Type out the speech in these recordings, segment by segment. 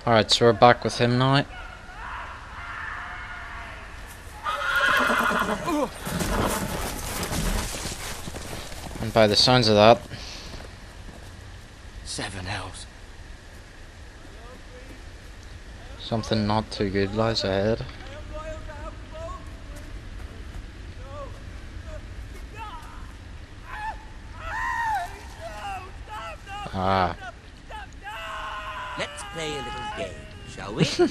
Alright, so we're back with him now. And by the sounds of that, 7 hells. something not too good lies ahead. Ah. Let's play a little game, shall we? Did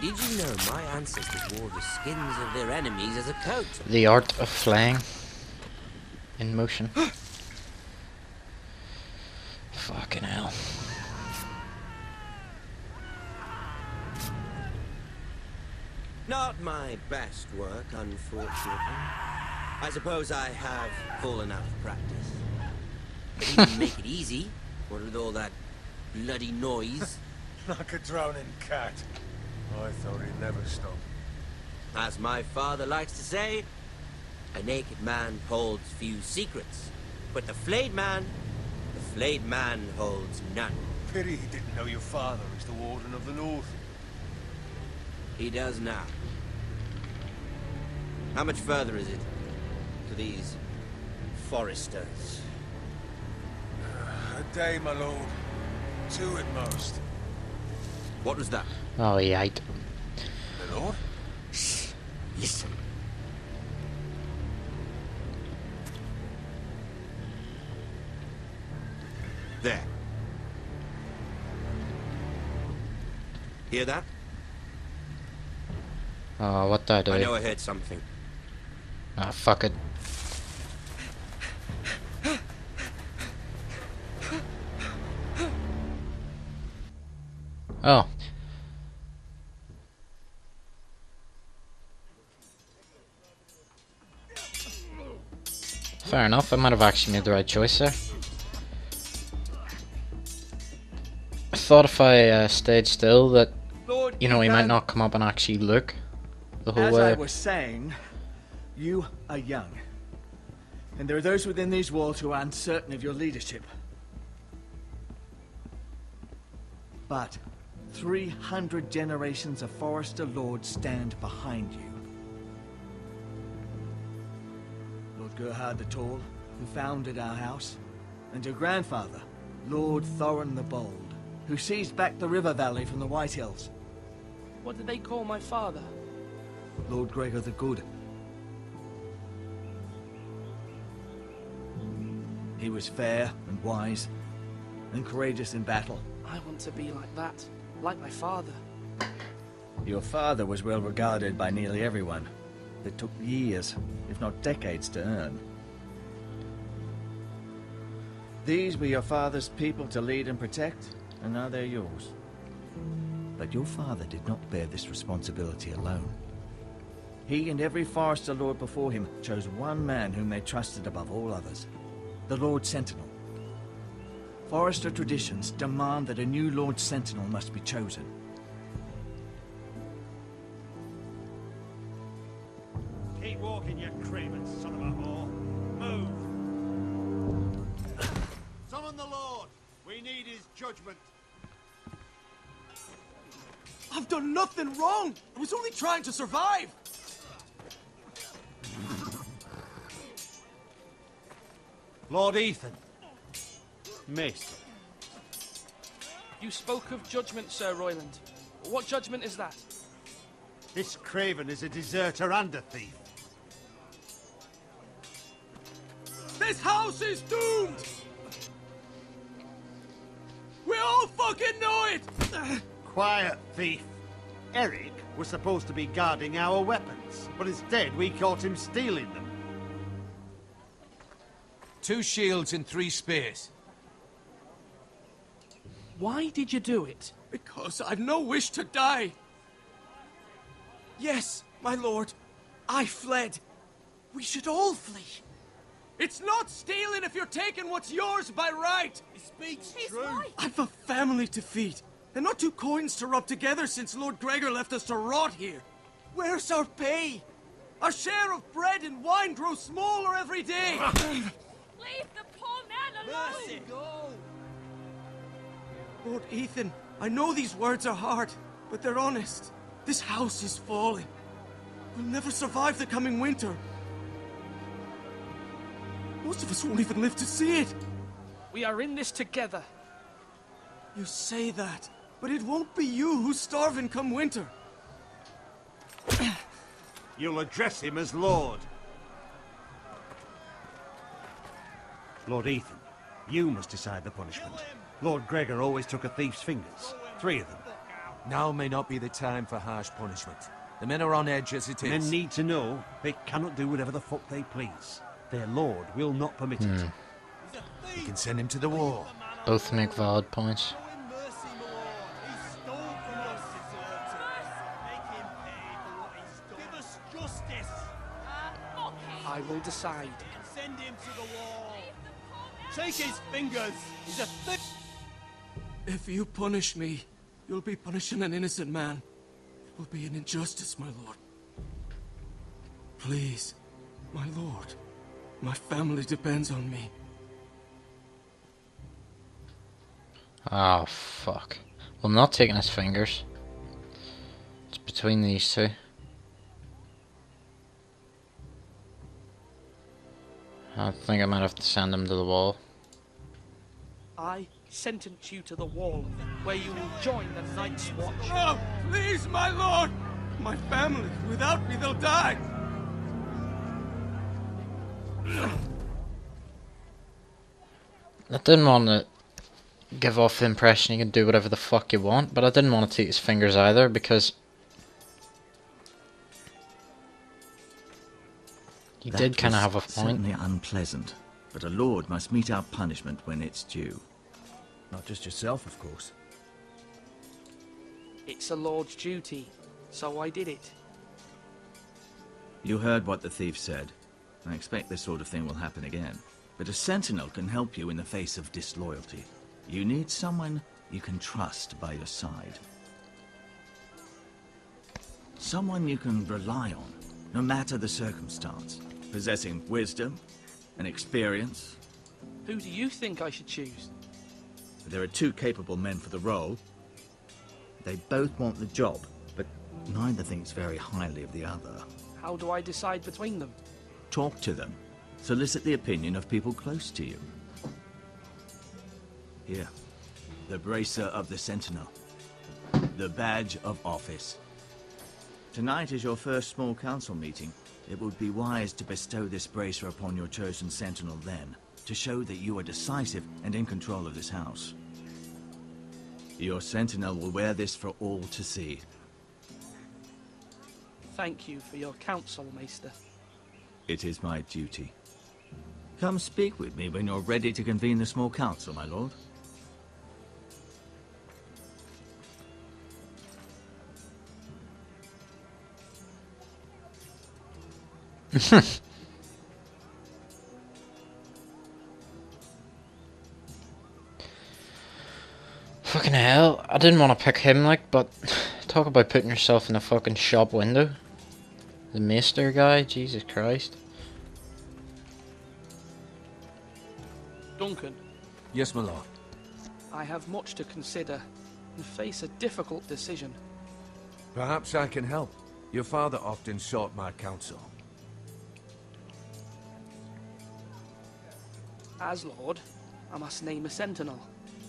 you know my ancestors wore the skins of their enemies as a coat? The art of flaying in motion. Fucking hell. Not my best work, unfortunately. I suppose I have fallen out of practice. But he didn't make it easy, what with all that bloody noise. Like a drowning cat. I thought he'd never stop. As my father likes to say, a naked man holds few secrets, but the flayed man holds none. Pity he didn't know your father is the Warden of the North. He does now. How much further is it to these foresters? A day, my lord. 2 at most. What was that? Oh, yike. My lord? Shh. Listen. There. Hear that? Oh, what did I do? I know I heard something. Ah, fuck it. Oh. Fair enough, I might have actually made the right choice there. I thought if I stayed still that, you know, he might not come up and actually look the whole As way. I was saying, you are young. And there are those within these walls who are uncertain of your leadership. But 300 generations of Forester Lords stand behind you. Lord Gerhard the Tall, who founded our house, and your grandfather, Lord Thorin the Bold, who seized back the river valley from the White Hills. What did they call my father? Lord Gregor the Good. He was fair and wise, and courageous in battle. I want to be like that, like my father. Your father was well regarded by nearly everyone. It took years, if not decades, to earn. These were your father's people to lead and protect, and now they're yours. But your father did not bear this responsibility alone. He and every Forester Lord before him chose one man whom they trusted above all others, the Lord Sentinel. Forester traditions demand that a new Lord Sentinel must be chosen. Keep walking, you craven son of a whore. Move. Summon the Lord. We need his judgment. I've done nothing wrong. I was only trying to survive. Lord Ethan. Missed. You spoke of judgment, Sir Royland. What judgment is that? This craven is a deserter and a thief. This house is doomed. We all fucking know it. Quiet, thief. Eric was supposed to be guarding our weapons, but instead we caught him stealing them. 2 shields and 3 spears. Why did you do it? Because I've no wish to die. Yes, my lord. I fled. We should all flee. It's not stealing if you're taking what's yours by right. He speaks true. I've a family to feed, and not 2 coins to rub together since Lord Gregor left us to rot here. Where's our pay? Our share of bread and wine grows smaller every day. Leave the poor man alone! Mercy. Lord Ethan, I know these words are hard, but they're honest. This house is falling. We'll never survive the coming winter. Most of us won't even live to see it. We are in this together. You say that, but it won't be you who's starving come winter. You'll address him as Lord. Lord Ethan, you must decide the punishment. Lord Gregor always took a thief's fingers. 3 of them. Now may not be the time for harsh punishment. The men are on edge as it is. Men need to know they cannot do whatever the fuck they please. Their lord will not permit it. You can send him to the wall. Both make valid points. I will decide. Send him to the wall. Take his fingers. He's a thief. If you punish me, you'll be punishing an innocent man. It will be an injustice, my lord. Please, my lord. My family depends on me. Oh, fuck. Well, I'm not taking his fingers. It's between these two. I think I might have to send him to the wall. I sentence you to the wall, where you will join the Night's Watch. No, please, my lord! My family, without me, they'll die! I didn't want to give off the impression you can do whatever the fuck you want, but I didn't want to take his fingers either, because he That did kind of was have a point. Certainly unpleasant, but a lord must mete out punishment when it's due. Not just yourself, of course. It's a lord's duty, so I did it. You heard what the thief said. I expect this sort of thing will happen again. But a sentinel can help you in the face of disloyalty. You need someone you can trust by your side. Someone you can rely on, no matter the circumstance. Possessing wisdom and experience. Who do you think I should choose? There are 2 capable men for the role. They both want the job, but neither thinks very highly of the other. How do I decide between them? Talk to them. Solicit the opinion of people close to you. Here, the bracer of the Sentinel. The badge of office. Tonight is your first small council meeting. It would be wise to bestow this bracer upon your chosen Sentinel then, to show that you are decisive and in control of this house. Your Sentinel will wear this for all to see. Thank you for your counsel, Maester. It is my duty. Come speak with me when you're ready to convene the small council, my lord. Fucking hell, I didn't want to pick him, like, but talk about putting yourself in a fucking shop window. The Maester guy, Jesus Christ. Duncan, Yes, my lord. I have much to consider and face a difficult decision. Perhaps I can help. Your father often sought my counsel. As Lord, I must name a sentinel.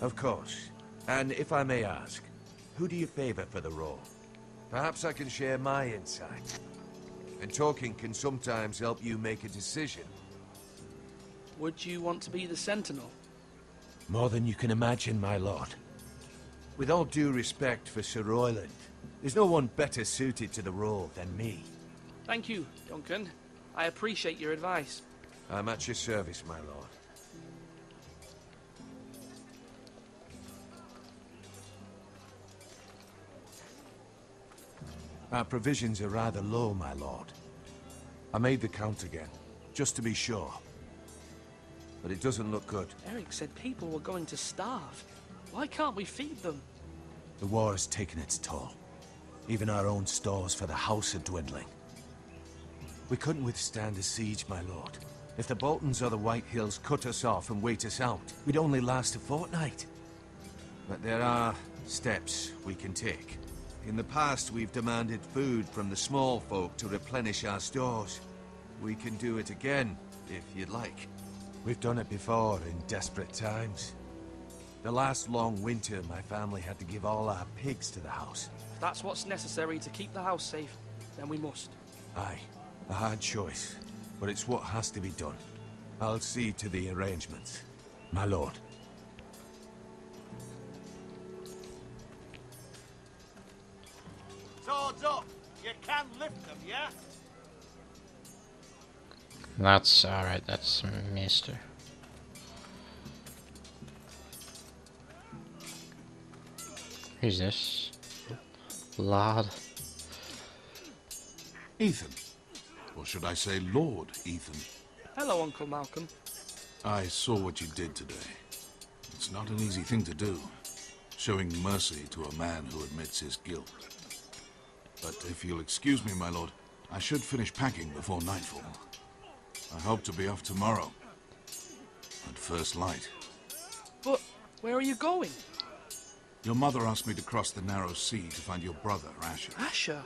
Of course. And if I may ask, who do you favor for the role? Perhaps I can share my insight. And talking can sometimes help you make a decision. Would you want to be the sentinel? More than you can imagine, my lord. With all due respect for Sir Royland, there's no one better suited to the role than me. Thank you, Duncan. I appreciate your advice. I'm at your service, my lord. Our provisions are rather low, my lord. I made the count again, just to be sure. But it doesn't look good. Eric said people were going to starve. Why can't we feed them? The war has taken its toll. Even our own stores for the house are dwindling. We couldn't withstand a siege, my lord. If the Boltons or the White Hills cut us off and wait us out, we'd only last a fortnight. But there are steps we can take. In the past, we've demanded food from the small folk to replenish our stores. We can do it again, if you'd like. We've done it before in desperate times. The last long winter, my family had to give all our pigs to the house. If that's what's necessary to keep the house safe, then we must. Aye, a hard choice, but it's what has to be done. I'll see to the arrangements, my lord. Swords up! You can lift them, yeah? That's alright, that's Mister. Who's this? Lad. Ethan. Or should I say Lord Ethan? Hello, Uncle Malcolm. I saw what you did today. It's not an easy thing to do, showing mercy to a man who admits his guilt. But if you'll excuse me, my lord, I should finish packing before nightfall. I hope to be off tomorrow, at first light. But where are you going? Your mother asked me to cross the narrow sea to find your brother, Asher. Asher?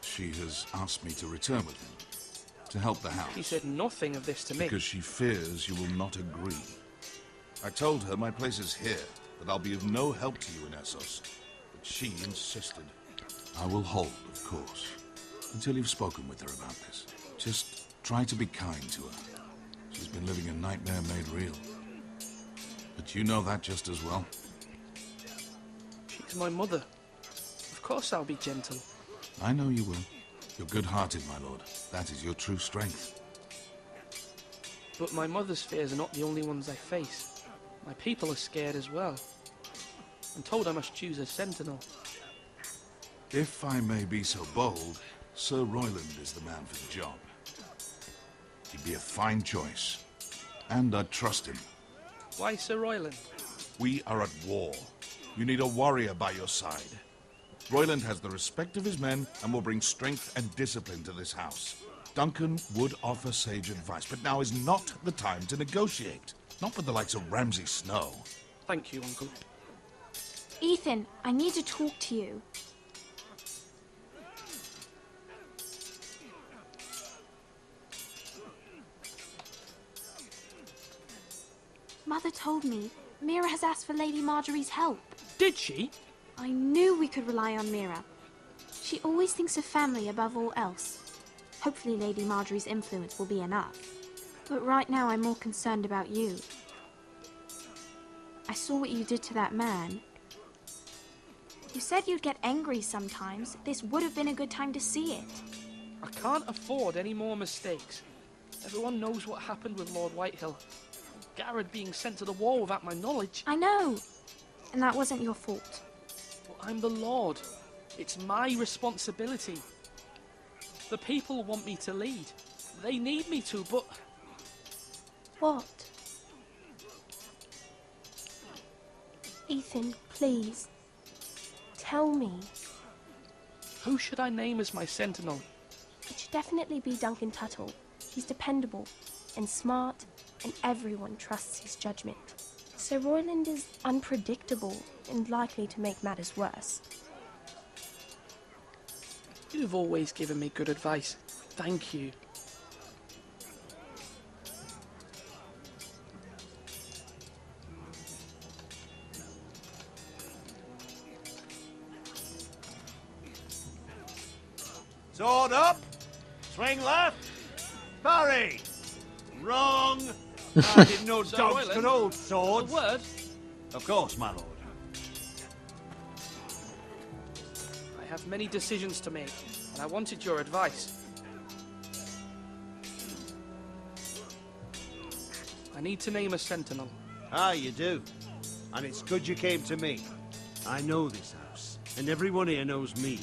She has asked me to return with him, to help the house. She said nothing of this to me. Because she fears you will not agree. I told her my place is here, that I'll be of no help to you in Essos. But she insisted. I will hold, of course, until you've spoken with her about this. Just try to be kind to her. She's been living a nightmare made real. But you know that just as well. She's my mother. Of course I'll be gentle. I know you will. You're good-hearted, my lord. That is your true strength. But my mother's fears are not the only ones I face. My people are scared as well. I'm told I must choose a sentinel. If I may be so bold, Sir Royland is the man for the job. He'd be a fine choice. And I'd trust him. Why Sir Royland? We are at war. You need a warrior by your side. Royland has the respect of his men and will bring strength and discipline to this house. Duncan would offer sage advice, but now is not the time to negotiate. Not with the likes of Ramsay Snow. Thank you, Uncle. Ethan, I need to talk to you. Mother told me Mira has asked for Lady Marjorie's help. Did she? I knew we could rely on Mira. She always thinks of family above all else. Hopefully Lady Marjorie's influence will be enough. But right now I'm more concerned about you. I saw what you did to that man. You said you'd get angry sometimes. This would have been a good time to see it. I can't afford any more mistakes. Everyone knows what happened with Lord Whitehill. Garrett being sent to the war without my knowledge. I know. And that wasn't your fault. Well, I'm the Lord. It's my responsibility. The people want me to lead. They need me to, but... What? Ethan, please. Tell me. Who should I name as my sentinel? It should definitely be Duncan Tuttle. He's dependable and smart, and everyone trusts his judgment. Sir Royland is unpredictable and likely to make matters worse. You've always given me good advice. Thank you. Sword up! Swing left! Parry! Wrong! I didn't know Sir dogs Royland, could hold A swords. word? Of course, my lord. I have many decisions to make, and I wanted your advice. I need to name a sentinel. Ah, you do. And it's good you came to me. I know this house, and everyone here knows me.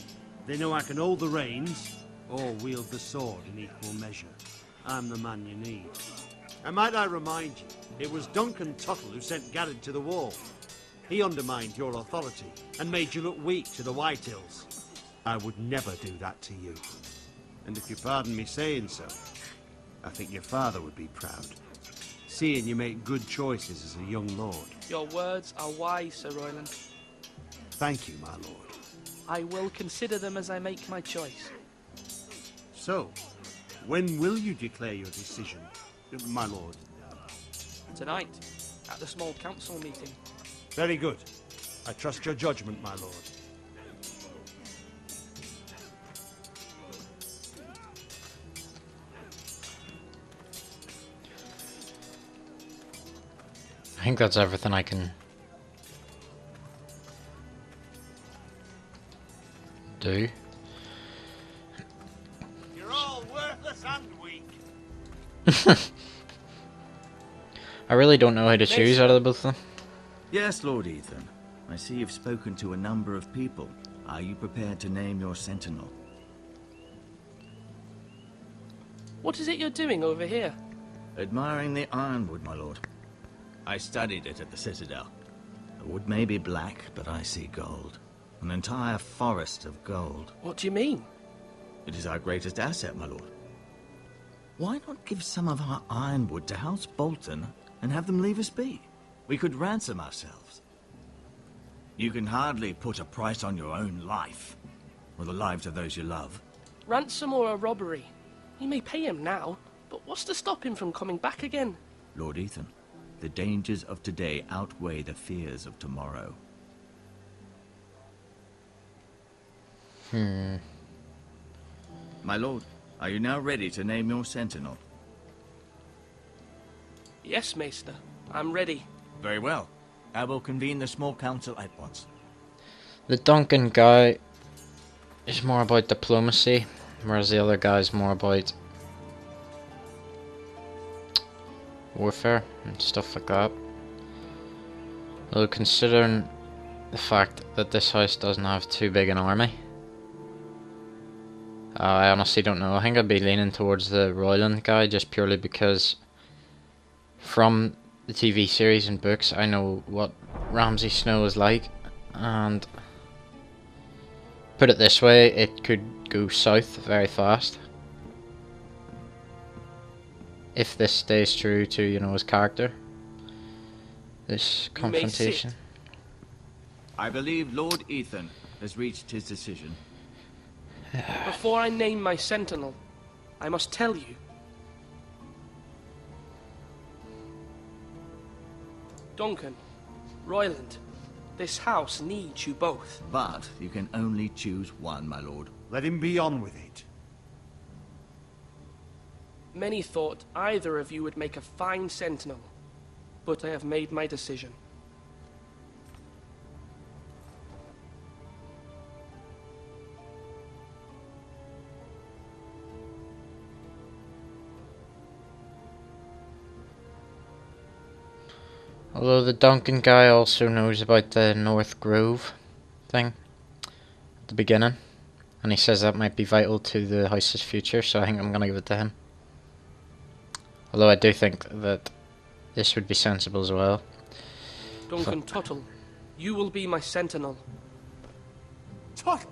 They know I can hold the reins, or wield the sword in equal measure. I'm the man you need. And might I remind you, it was Duncan Tuttle who sent Garrett to the war. He undermined your authority, and made you look weak to the Whitehills. I would never do that to you. And if you pardon me saying so, I think your father would be proud. Seeing you make good choices as a young lord. Your words are wise, Sir Royland. Thank you, my lord. I will consider them as I make my choice. So, when will you declare your decision, my lord? Tonight, at the small council meeting. Very good. I trust your judgment, my lord. I think that's everything I can do. You're all worthless and weak. I really don't know how to choose out of the both of them. Yes, Lord Ethan. I see you've spoken to a number of people. Are you prepared to name your sentinel? What is it you're doing over here? Admiring the ironwood, my lord. I studied it at the Citadel. The wood may be black, but I see gold. An entire forest of gold. What do you mean? It is our greatest asset, my lord. Why not give some of our ironwood to House Bolton and have them leave us be? We could ransom ourselves. You can hardly put a price on your own life, or the lives of those you love. Ransom or a robbery? You may pay him now, but what's to stop him from coming back again? Lord Ethan, the dangers of today outweigh the fears of tomorrow. My lord, are you now ready to name your sentinel? Yes, Maester. I'm ready. Very well. I will convene the small council at once. The Duncan guy is more about diplomacy, whereas the other guy is more about warfare and stuff like that. Though considering the fact that this house doesn't have too big an army, I honestly don't know. I think I'd be leaning towards the Royland guy just purely because from the TV series and books I know what Ramsay Snow is like, and put it this way, it could go south very fast if this stays true to, you know, his character. This confrontation. I believe Lord Ethan has reached his decision. Before I name my sentinel, I must tell you. Duncan, Royland, this house needs you both. But you can only choose one, my lord. Let him be on with it. Many thought either of you would make a fine sentinel, but I have made my decision. Although the Duncan guy also knows about the North Grove thing at the beginning, and he says that might be vital to the house's future, so I think I'm going to give it to him. Although I do think that this would be sensible as well. Duncan Tuttle, you will be my sentinel. Tuttle!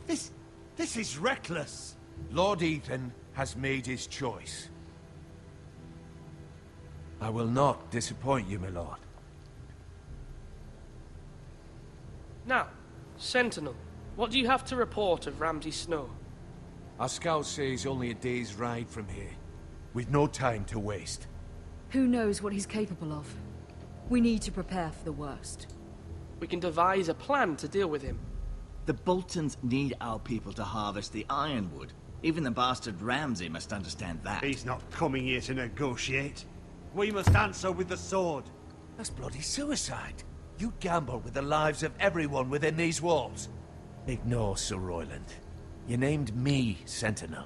This is reckless! Lord Ethan has made his choice. I will not disappoint you, my lord. Now, sentinel, what do you have to report of Ramsay Snow? Our scouts say he's only a day's ride from here, with no time to waste. Who knows what he's capable of? We need to prepare for the worst. We can devise a plan to deal with him. The Boltons need our people to harvest the ironwood. Even the bastard Ramsay must understand that. He's not coming here to negotiate. We must answer with the sword. That's bloody suicide. You gamble with the lives of everyone within these walls. Ignore Sir Royland. You named me Sentinel.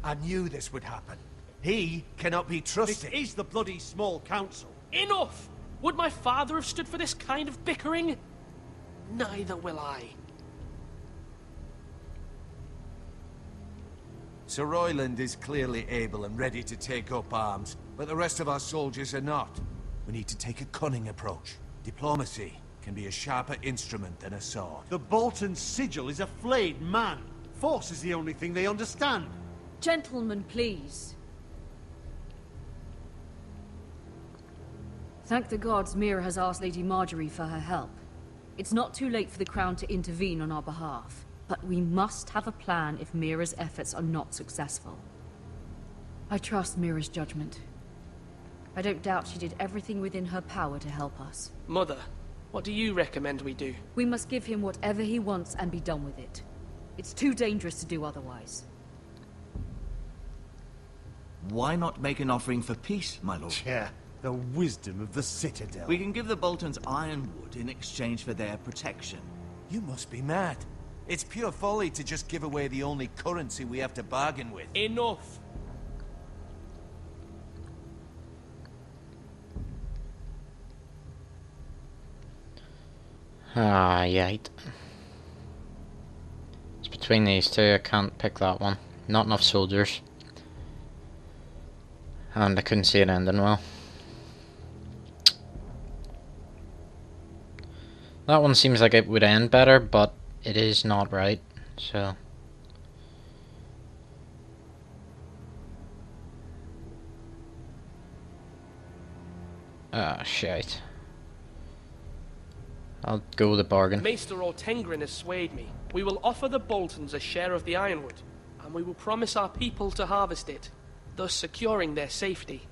I knew this would happen. He cannot be trusted. This is the bloody small council. Enough! Would my father have stood for this kind of bickering? Neither will I. Sir Royland is clearly able and ready to take up arms, but the rest of our soldiers are not. We need to take a cunning approach. Diplomacy can be a sharper instrument than a sword. The Bolton sigil is a flayed man. Force is the only thing they understand. Gentlemen, please. Thank the gods Mira has asked Lady Marjorie for her help. It's not too late for the Crown to intervene on our behalf, but we must have a plan if Mira's efforts are not successful. I trust Mira's judgment. I don't doubt she did everything within her power to help us. Mother, what do you recommend we do? We must give him whatever he wants and be done with it. It's too dangerous to do otherwise. Why not make an offering for peace, my lord? Yeah, the wisdom of the Citadel. We can give the Boltons ironwood in exchange for their protection. You must be mad. It's pure folly to just give away the only currency we have to bargain with. Enough! Ah, yite. It's between these two, I can't pick that one. Not enough soldiers. And I couldn't see it ending well. That one seems like it would end better, but it is not right, so... Ah, shite. I'll go with the bargain. Maester Ortengrin has swayed me. We will offer the Boltons a share of the ironwood, and we will promise our people to harvest it, thus securing their safety.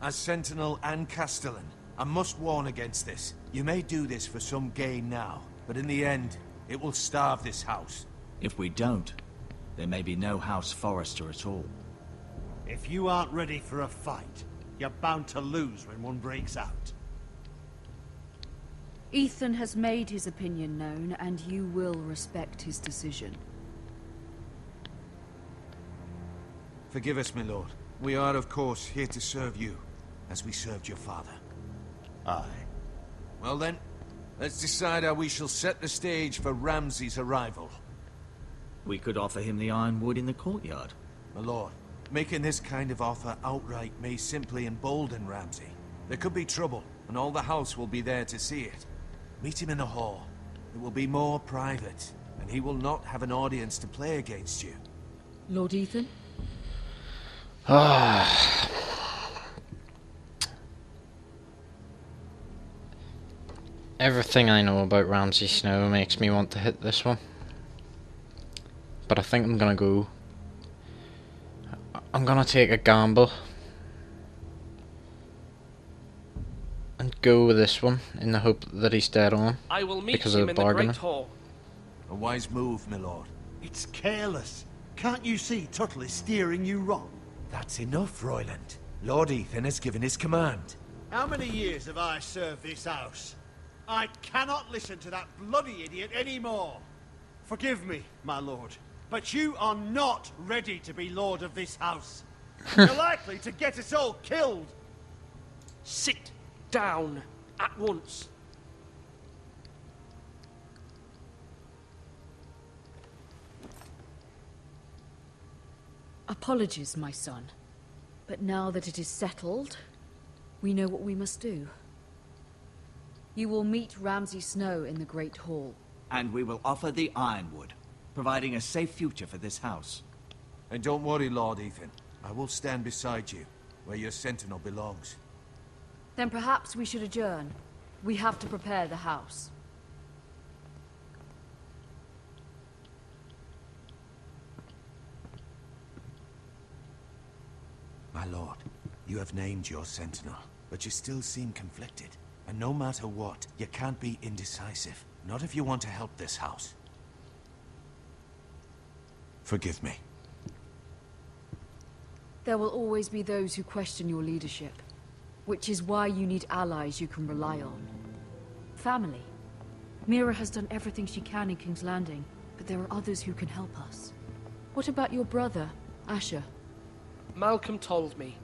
As Sentinel and Castellan, I must warn against this. You may do this for some gain now, but in the end, it will starve this house. If we don't, there may be no House Forrester at all. If you aren't ready for a fight, you're bound to lose when one breaks out. Ethan has made his opinion known, and you will respect his decision. Forgive us, my lord. We are, of course, here to serve you, as we served your father. Aye. Well then, let's decide how we shall set the stage for Ramsay's arrival. We could offer him the ironwood in the courtyard. My lord, making this kind of offer outright may simply embolden Ramsay. There could be trouble, and all the house will be there to see it. Meet him in the hall. It will be more private, and he will not have an audience to play against you. Lord Ethan? Ah. Everything I know about Ramsay Snow makes me want to hit this one. But I think I'm gonna go... I'm gonna take a gamble. And go with this one, in the hope that he's dead on. I will meet because him of the in the bargaining. Great Hall. A wise move, my lord. It's careless. Can't you see Tuttle is steering you wrong? That's enough, Royland. Lord Ethan has given his command. How many years have I served this house? I cannot listen to that bloody idiot anymore. Forgive me, my lord, but you are not ready to be lord of this house. You're likely to get us all killed. Sit down at once. Apologies, my son. But now that it is settled, we know what we must do. You will meet Ramsay Snow in the Great Hall. And we will offer the ironwood, providing a safe future for this house. And don't worry, Lord Ethan. I will stand beside you, where your sentinel belongs. Then perhaps we should adjourn. We have to prepare the house. My lord, you have named your sentinel, but you still seem conflicted. And no matter what, you can't be indecisive. Not if you want to help this house. Forgive me. There will always be those who question your leadership, which is why you need allies you can rely on. Family. Mira has done everything she can in King's Landing, but there are others who can help us. What about your brother, Asher? Malcolm told me.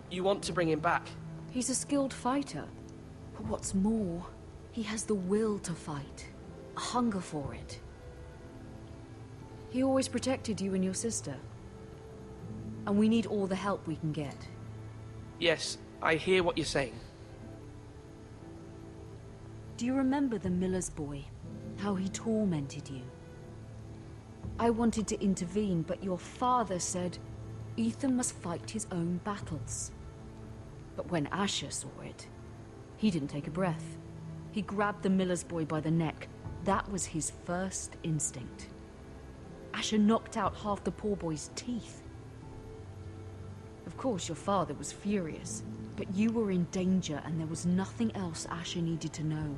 You want to bring him back. He's a skilled fighter. But what's more, he has the will to fight. A hunger for it. He always protected you and your sister. And we need all the help we can get. Yes, I hear what you're saying. Do you remember the miller's boy? How he tormented you? I wanted to intervene, but your father said Ethan must fight his own battles. But when Asher saw it, he didn't take a breath. He grabbed the miller's boy by the neck, That was his first instinct. Asher knocked out half the poor boy's teeth. Of course, your father was furious, but you were in danger and there was nothing else Asher needed to know.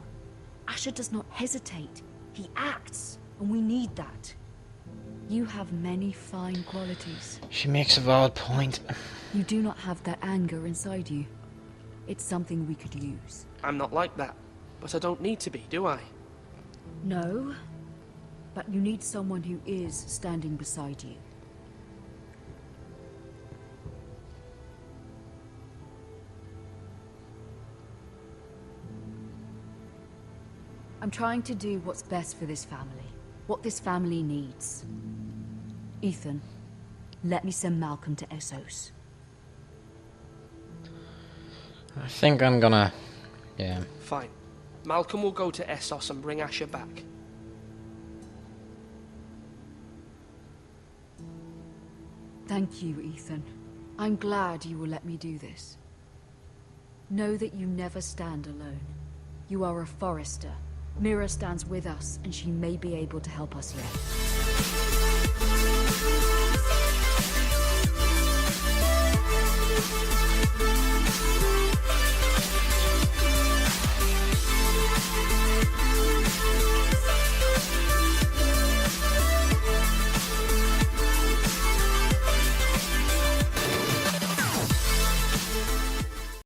Asher does not hesitate. He acts, and we need that. You have many fine qualities. She makes a valid point. You do not have that anger inside you. It's something we could use. I'm not like that, but I don't need to be, do I? No, but you need someone who is standing beside you. I'm trying to do what's best for this family. What this family needs. Ethan, let me send Malcolm to Essos. I think I'm gonna... yeah. Fine. Malcolm will go to Essos and bring Asher back. Thank you, Ethan. I'm glad you will let me do this. Know that you never stand alone. You are a Forrester. Mira stands with us, and she may be able to help us yet.